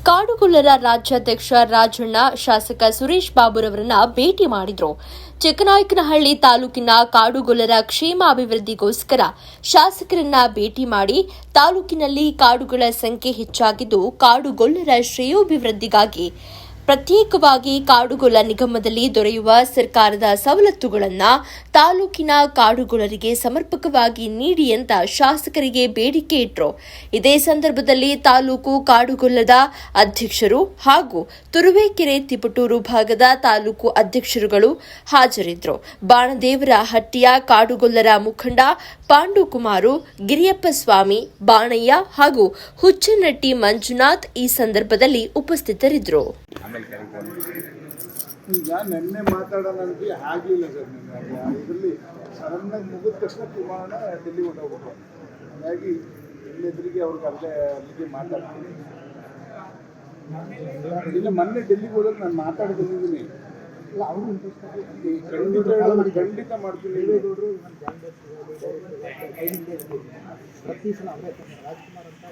ಕಾಡುಗೊಲ್ಲರ ರಾಜ್ಯಾಧ್ಯಕ್ಷ ರಾಜಣ್ಣ ಶಾಸಕ ಸುರೇಶ್ ಬಾಬುರವರನ್ನ ಭೇಟಿ ಮಾಡಿದ್ರು. ಚಿಕ್ಕನಾಯಕನಹಳ್ಳಿ ತಾಲೂಕಿನ ಕಾಡುಗೊಲ್ಲರ ಕ್ಷೇಮ ಅಭಿವೃದ್ಧಿಗೋಸ್ಕರ ಶಾಸಕರನ್ನ ಭೇಟಿ ಮಾಡಿ ತಾಲೂಕಿನಲ್ಲಿ ಕಾಡುಗಳ ಸಂಖ್ಯೆ ಹೆಚ್ಚಾಗಿದ್ದು ಕಾಡುಗೊಲ್ಲರ ಶ್ರೇಯೋಭಿವೃದ್ಧಿಗಾಗಿ ಪ್ರತ್ಯೇಕವಾಗಿ ಕಾಡುಗೊಲ್ಲ ನಿಗಮದಲ್ಲಿ ದೊರೆಯುವ ಸರ್ಕಾರದ ಸವಲತ್ತುಗಳನ್ನು ತಾಲೂಕಿನ ಕಾಡುಗೊಲ್ಲರಿಗೆ ಸಮರ್ಪಕವಾಗಿ ನೀಡಿ ಅಂತ ಶಾಸಕರಿಗೆ ಬೇಡಿಕೆ ಇಟ್ಟರು. ಇದೇ ಸಂದರ್ಭದಲ್ಲಿ ತಾಲೂಕು ಕಾಡುಗೊಲ್ಲದ ಅಧ್ಯಕ್ಷರು ಹಾಗೂ ತುರುವೇಕೆರೆ ತಿಪಟೂರು ಭಾಗದ ತಾಲೂಕು ಅಧ್ಯಕ್ಷರುಗಳು ಹಾಜರಿದ್ದರು. ಬಾಣದೇವರ ಹಟ್ಟಿಯ ಕಾಡುಗೊಲ್ಲರ ಮುಖಂಡ ಪಾಂಡುಕುಮಾರು, ಗಿರಿಯಪ್ಪ ಸ್ವಾಮಿ, ಬಾಣಯ್ಯ ಹಾಗೂ ಹುಚ್ಚನಟ್ಟಿ ಮಂಜುನಾಥ್ ಈ ಸಂದರ್ಭದಲ್ಲಿ ಉಪಸ್ಥಿತರಿದ್ದರು. ಈಗ ನಿನ್ನೆ ಮಾತಾಡೋಣ ಆಗಲಿಲ್ಲ ಸರ್. ಇದರಲ್ಲಿ ಸಡನ್ನಾಗಿ ಮುಗಿದ ತಕ್ಷಣ ವಿಮಾನ ಡೆಲ್ಲಿ ಹೊಂಟೋಗ್ಬೇಕು. ಹಾಗಾಗಿ ಇಲ್ಲೆದ್ರಿಗೆ ಅವ್ರಿಗೆ ಅಲ್ಲಿಗೆ ಮಾತಾಡ್ತೀನಿ. ಇಲ್ಲ ಮೊನ್ನೆ ಡೆಲ್ಲಿಗೆ ಹೋದಾಗ ನಾನು ಮಾತಾಡಿ ಬಂದಿದ್ದೀನಿ. ಖಂಡಿತ ಮಾಡ್ತೀನಿ. ಪ್ರತಿ ಸಲ ರಾಜ್ಕುಮಾರ್ ಅಂತ